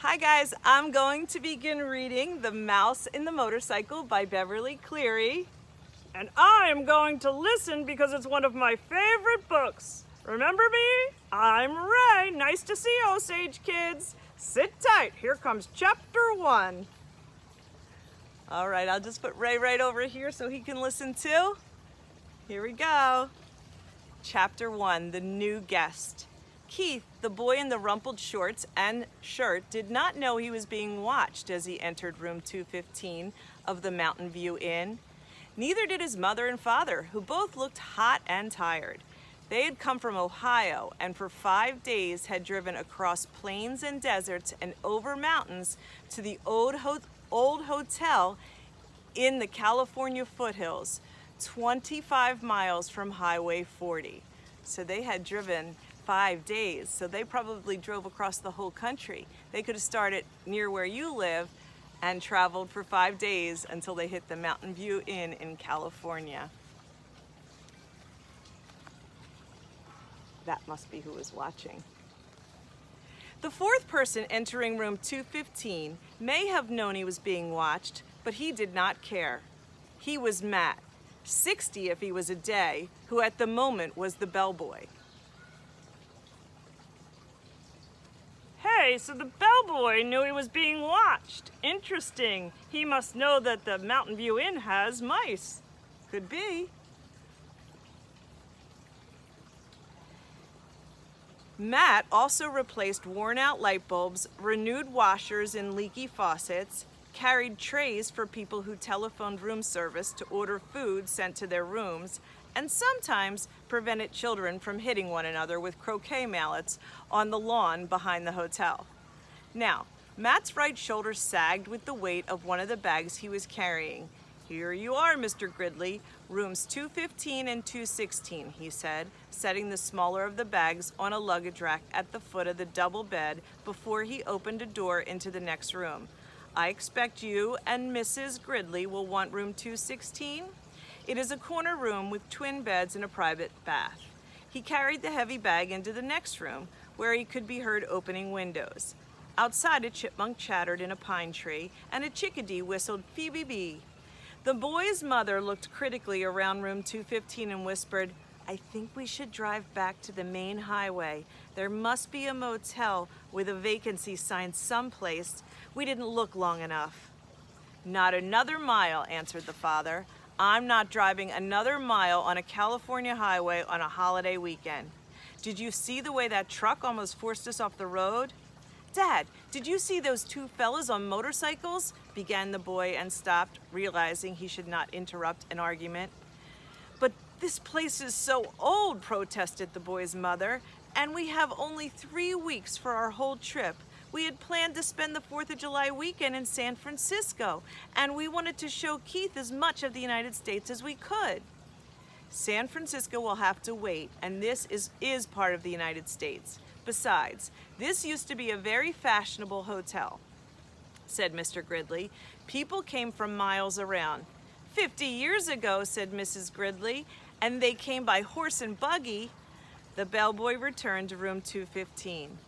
Hi guys, I'm going to begin reading The Mouse in the Motorcycle by Beverly Cleary. And I am going to listen because it's one of my favorite books. Remember me? I'm Ray. Nice to see you, Osage kids. Sit tight. Here comes chapter 1. All right, I'll just put Ray right over here so he can listen too. Here we go. Chapter 1, The New Guest. Keith, the boy in the rumpled shorts and shirt, did not know he was being watched as he entered room 215 of the Mountain View Inn. Neither did his mother and father, who both looked hot and tired. They had come from Ohio and for 5 days had driven across plains and deserts and over mountains to the old hotel in the California foothills, 25 miles from Highway 40. So they had driven 5 days, so they probably drove across the whole country. They could have started near where you live and traveled for 5 days until they hit the Mountain View Inn in California. That must be who was watching. The fourth person entering room 215 may have known he was being watched, but he did not care. He was Matt, 60 if he was a day, who at the moment was the bellboy. Hey, so the bellboy knew he was being watched. Interesting. He must know that the Mountain View Inn has mice. Could be. Matt also replaced worn-out light bulbs, renewed washers in leaky faucets, carried trays for people who telephoned room service to order food sent to their rooms, and sometimes prevented children from hitting one another with croquet mallets on the lawn behind the hotel. Now, Matt's right shoulder sagged with the weight of one of the bags he was carrying. "Here you are, Mr. Gridley, rooms 215 and 216, he said, setting the smaller of the bags on a luggage rack at the foot of the double bed before he opened a door into the next room. "I expect you and Mrs. Gridley will want room 216? It is a corner room with twin beds and a private bath." He carried the heavy bag into the next room, where he could be heard opening windows. Outside, a chipmunk chattered in a pine tree, and a chickadee whistled "Phoebe bee." The boy's mother looked critically around room 215 and whispered, "I think we should drive back to the main highway. There must be a motel with a vacancy sign someplace. We didn't look long enough." "Not another mile," answered the father. "I'm not driving another mile on a California highway on a holiday weekend. Did you see the way that truck almost forced us off the road?" "Dad, did you see those two fellas on motorcycles?" began the boy and stopped, realizing he should not interrupt an argument. "But this place is so old," protested the boy's mother, "and we have only 3 weeks for our whole trip. We had planned to spend the 4th of July weekend in San Francisco, and we wanted to show Keith as much of the United States as we could." "San Francisco will have to wait, and this is part of the United States. Besides, this used to be a very fashionable hotel," said Mr. Gridley. "People came from miles around." 50 years ago," said Mrs. Gridley, "and they came by horse and buggy." The bellboy returned to room 215.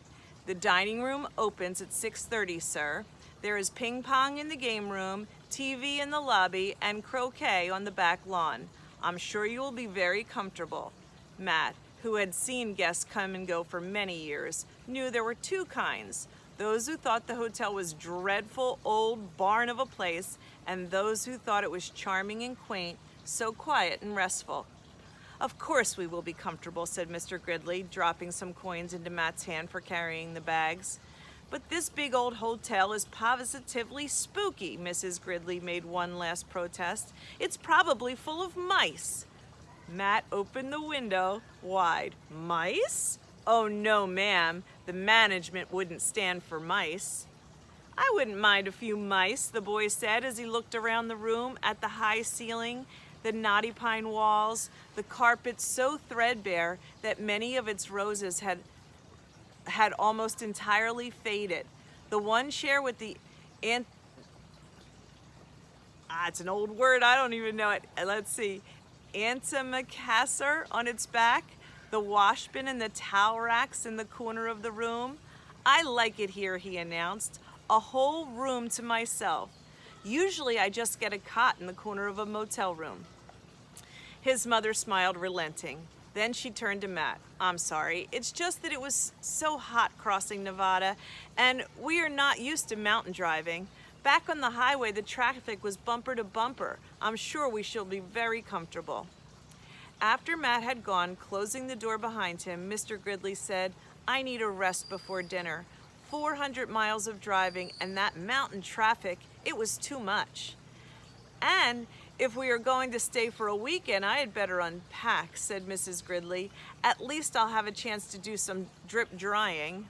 "The dining room opens at 6:30, sir. There is ping pong in the game room, TV in the lobby, and croquet on the back lawn. I'm sure you will be very comfortable." Matt, who had seen guests come and go for many years, knew there were two kinds: those who thought the hotel was dreadful old barn of a place, and those who thought it was charming and quaint, so quiet and restful. "Of course we will be comfortable," said Mr. Gridley, dropping some coins into Matt's hand for carrying the bags. "But this big old hotel is positively spooky," Mrs. Gridley made one last protest. "It's probably full of mice." Matt opened the window wide. "Mice? Oh no, ma'am. The management wouldn't stand for mice." "I wouldn't mind a few mice," the boy said as he looked around the room at the high ceiling, the knotty pine walls, the carpet so threadbare that many of its roses had almost entirely faded. The one chair with the it's an old word, I don't even know it. Let's see. Antimacassar on its back, the wash bin and the towel racks in the corner of the room. I like it here, he announced. A whole room to myself. Usually I just get a cot in the corner of a motel room. His mother smiled, relenting. Then she turned to Matt. I'm sorry, it's just that it was so hot crossing Nevada, and we are not used to mountain driving. Back on the highway, the traffic was bumper to bumper. I'm sure we shall be very comfortable. After Matt had gone, closing the door behind him, Mr. Gridley said, I need a rest before dinner. 400 miles of driving and that mountain traffic, it was too much. And if we are going to stay for a weekend, I had better unpack, said Mrs. Gridley. At least I'll have a chance to do some drip drying.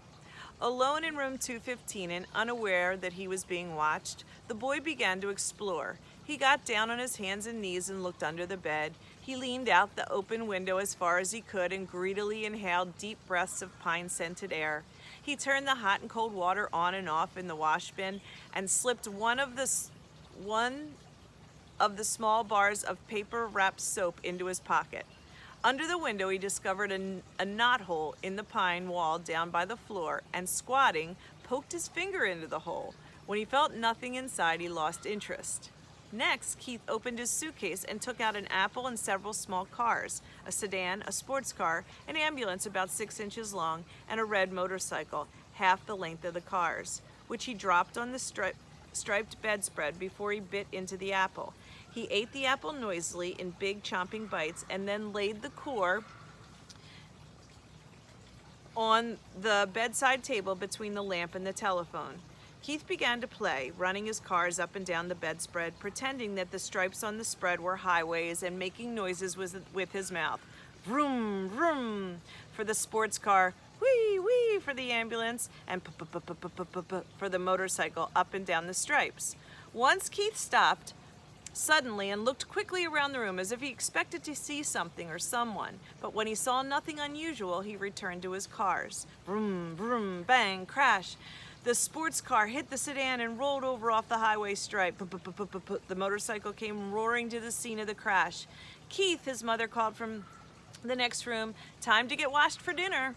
Alone in room 215 and unaware that he was being watched, the boy began to explore. He got down on his hands and knees and looked under the bed. He leaned out the open window as far as he could and greedily inhaled deep breaths of pine-scented air. He turned the hot and cold water on and off in the wash bin and slipped one of the small bars of paper-wrapped soap into his pocket. Under the window, he discovered a knothole in the pine wall down by the floor and, squatting, poked his finger into the hole. When he felt nothing inside, he lost interest. Next, Keith opened his suitcase and took out an apple and several small cars, a sedan, a sports car, an ambulance about 6 inches long, and a red motorcycle, half the length of the cars, which he dropped on the striped bedspread before he bit into the apple. He ate the apple noisily in big chomping bites and then laid the core on the bedside table between the lamp and the telephone. Keith began to play, running his cars up and down the bedspread, pretending that the stripes on the spread were highways and making noises with his mouth. Vroom, vroom for the sports car, wee, wee for the ambulance, and for the motorcycle up and down the stripes. Once Keith stopped suddenly and looked quickly around the room as if he expected to see something or someone, but when he saw nothing unusual, he returned to his cars. Vroom, vroom, bang, crash. The sports car hit the sedan and rolled over off the highway stripe. The motorcycle came roaring to the scene of the crash. Keith, his mother called from the next room, time to get washed for dinner.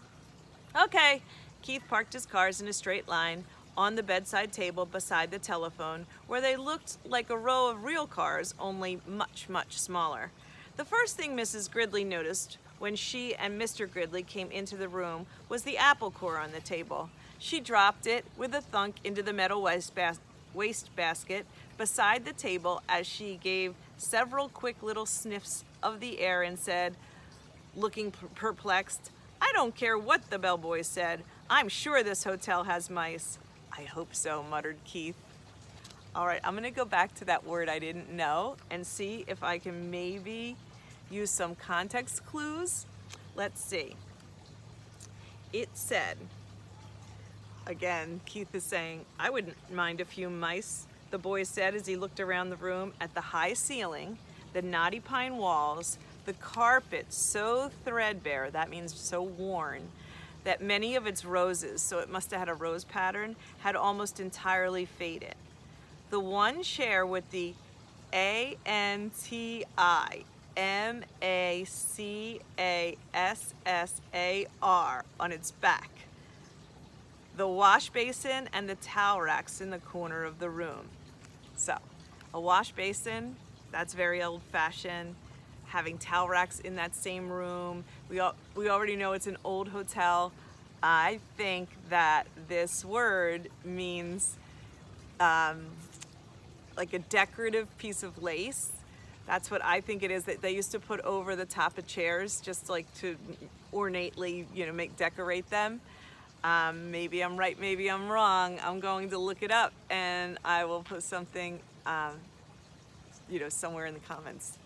Okay. Keith parked his cars in a straight line on the bedside table beside the telephone, where they looked like a row of real cars, only much, much smaller. The first thing Mrs. Gridley noticed when she and Mr. Gridley came into the room was the apple core on the table. She dropped it with a thunk into the metal wastebasket beside the table as she gave several quick little sniffs of the air and said, looking perplexed, I don't care what the bellboy said. I'm sure this hotel has mice. I hope so, muttered Keith. All right, I'm going to go back to that word I didn't know and see if I can maybe use some context clues. Let's see. It said, again, Keith is saying, I wouldn't mind a few mice, the boy said as he looked around the room at the high ceiling, the knotty pine walls, the carpet so threadbare, that means so worn, that many of its roses, so it must have had a rose pattern, had almost entirely faded. The one chair with the ANTIMACASSAR on its back, the wash basin and the towel racks in the corner of the room. So, a wash basin, that's very old-fashioned. Having towel racks in that same room. We already know it's an old hotel. I think that this word means like a decorative piece of lace. That's what I think it is, that they used to put over the top of chairs just like to ornately, decorate them. Maybe I'm right, maybe I'm wrong. I'm going to look it up and I will put something, somewhere in the comments.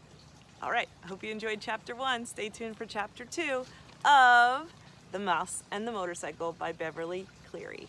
All right, I hope you enjoyed chapter 1. Stay tuned for chapter 2 of The Mouse and the Motorcycle by Beverly Cleary.